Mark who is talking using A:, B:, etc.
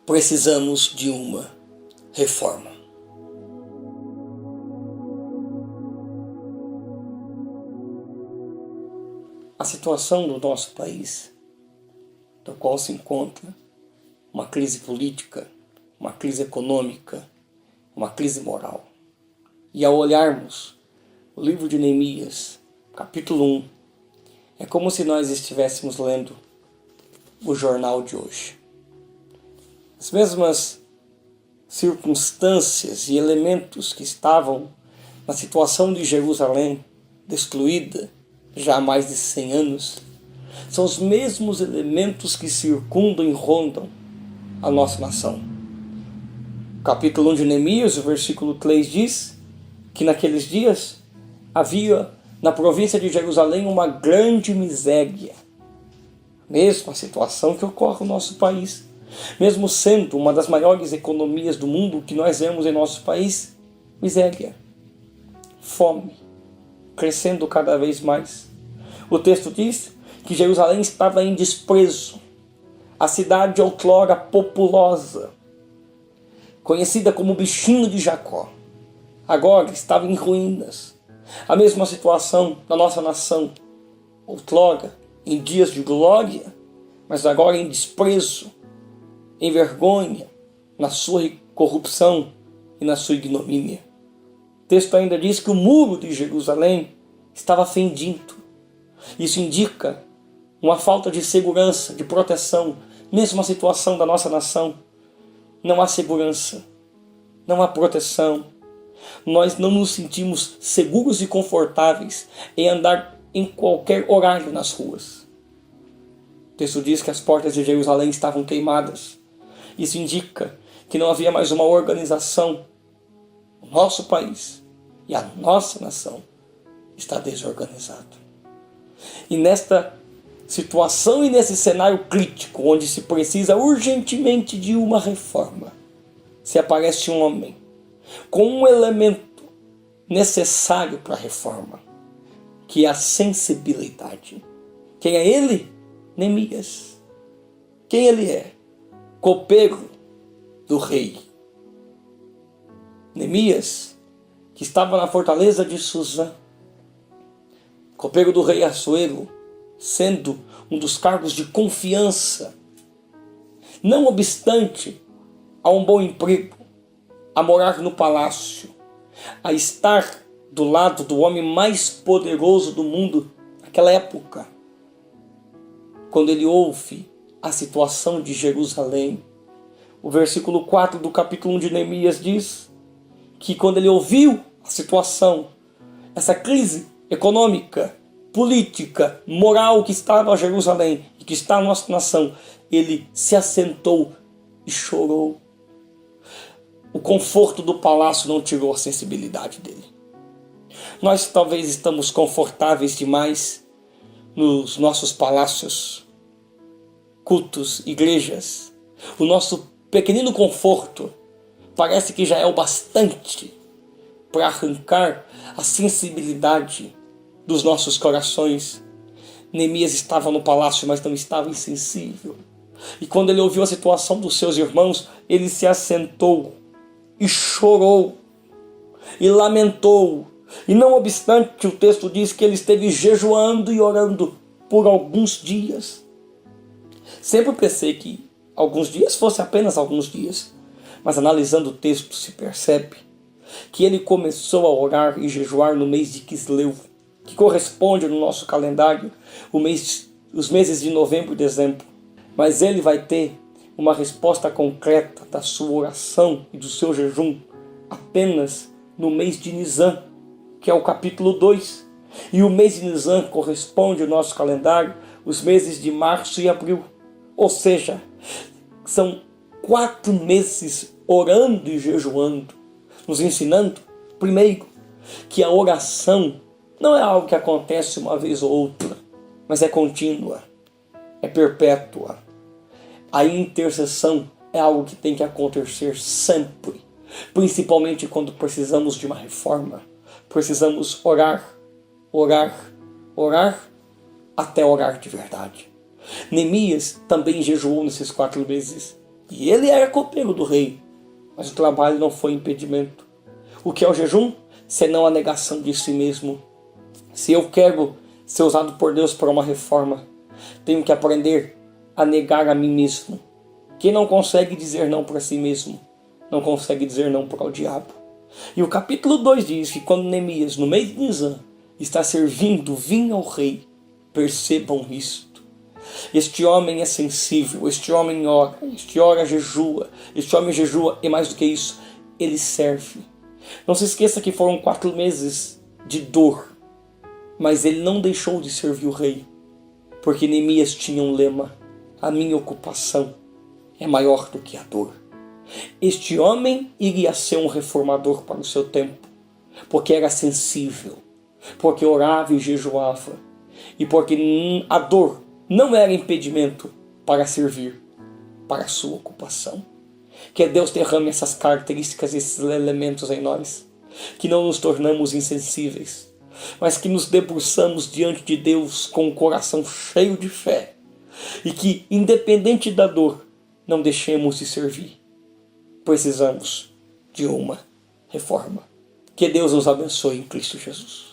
A: Precisamos de uma reforma. A situação do nosso país, do qual se encontra uma crise política, uma crise econômica, uma crise moral. E ao olharmos o livro de Neemias, capítulo 1, é como se nós estivéssemos lendo o jornal de hoje. As mesmas circunstâncias e elementos que estavam na situação de Jerusalém, destruída já há mais de 100 anos, são os mesmos elementos que circundam e rondam a nossa nação. O capítulo 1 de Neemias, o versículo 3 diz que naqueles dias havia na província de Jerusalém uma grande miséria. Mesma situação que ocorre no nosso país. Mesmo sendo uma das maiores economias do mundo, que nós vemos em nosso país, miséria, fome, crescendo cada vez mais. O texto diz que Jerusalém estava em desprezo. A cidade outrora populosa, conhecida como bichinho de Jacó, agora estava em ruínas. A mesma situação da nossa nação, outrora em dias de glória, mas agora em desprezo, em vergonha, na sua corrupção e na sua ignomínia. O texto ainda diz que o muro de Jerusalém estava fendido. Isso indica uma falta de segurança, de proteção. Mesma situação da nossa nação. Não há segurança, não há proteção. Nós não nos sentimos seguros e confortáveis em andar em qualquer horário nas ruas. O texto diz que as portas de Jerusalém estavam queimadas. Isso indica que não havia mais uma organização. O nosso país e a nossa nação está desorganizado. E nesta situação e nesse cenário crítico, onde se precisa urgentemente de uma reforma, se aparece um homem com um elemento necessário para a reforma, que é a sensibilidade. Quem é ele? Neemias. Quem ele é? Copeiro do rei. Neemias, que estava na fortaleza de Suzã, copeiro do rei Assuero, sendo um dos cargos de confiança, não obstante a um bom emprego, a morar no palácio, a estar do lado do homem mais poderoso do mundo naquela época. Quando ele ouve a situação de Jerusalém, o versículo 4 do capítulo 1 de Neemias diz que quando ele ouviu a situação, essa crise econômica, política, moral que estava a Jerusalém e que está a nossa nação, ele se assentou e chorou. O conforto do palácio não tirou a sensibilidade dele. Nós talvez estamos confortáveis demais nos nossos palácios, cultos, igrejas. O nosso pequenino conforto parece que já é o bastante para arrancar a sensibilidade dos nossos corações. Neemias estava no palácio, mas não estava insensível. E quando ele ouviu a situação dos seus irmãos, ele se assentou e chorou e lamentou. E não obstante, o texto diz que ele esteve jejuando e orando por alguns dias. Sempre pensei que alguns dias fosse apenas alguns dias, mas analisando o texto se percebe que ele começou a orar e jejuar no mês de Quisleu, que corresponde no nosso calendário os meses de novembro e dezembro. Mas ele vai ter uma resposta concreta da sua oração e do seu jejum apenas no mês de Nisan, que é o capítulo 2. E o mês de Nisan corresponde ao nosso calendário os meses de março e abril. Ou seja, são 4 meses orando e jejuando, nos ensinando, primeiro, que a oração não é algo que acontece uma vez ou outra, mas é contínua, é perpétua. A intercessão é algo que tem que acontecer sempre, principalmente quando precisamos de uma reforma. Precisamos orar, orar, orar, até orar de verdade. Neemias também jejuou nesses 4 meses. E ele era copeiro do rei, mas o trabalho não foi impedimento. O que é o jejum? Senão a negação de si mesmo. Se eu quero ser usado por Deus para uma reforma, tenho que aprender a negar a mim mesmo. Quem não consegue dizer não para si mesmo, não consegue dizer não para o diabo. E o capítulo 2 diz que quando Neemias, no mês de Nisan, está servindo vinho ao rei, percebam isto. Este homem é sensível, este homem ora, este ora jejua, este homem jejua e mais do que isso, ele serve. Não se esqueça que foram 4 meses de dor, mas ele não deixou de servir o rei, porque Neemias tinha um lema: a minha ocupação é maior do que a dor. Este homem iria ser um reformador para o seu tempo, porque era sensível, porque orava e jejuava, e porque a dor não era impedimento para servir, para a sua ocupação. Que Deus derrame essas características, esses elementos em nós, que não nos tornamos insensíveis, mas que nos debruçamos diante de Deus com o coração cheio de fé, e que, independente da dor, não deixemos de servir. Precisamos de uma reforma. Que Deus nos abençoe em Cristo Jesus.